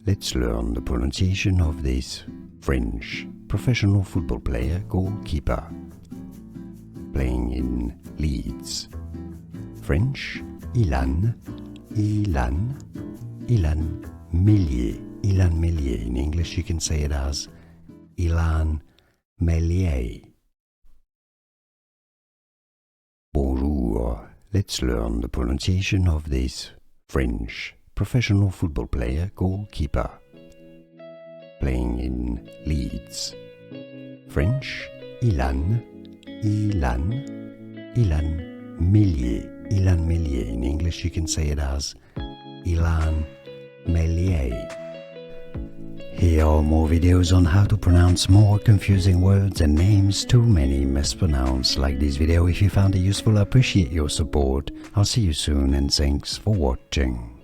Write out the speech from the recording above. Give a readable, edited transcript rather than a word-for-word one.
let's learn the pronunciation of this French professional football player goalkeeper playing in Leeds. French, Illan Meslier. Illan Meslier. In English you can say it as Illan Meslier. Bonjour. Let's learn the pronunciation of this French professional football player goalkeeper playing in Leeds. French, Illan Meslier. Illan Meslier. In English you can say it as Illan Meslier. Here are more videos on how to pronounce more confusing words and names too many mispronounced. Like this video if you found it useful. I appreciate your support. I'll see you soon and thanks for watching.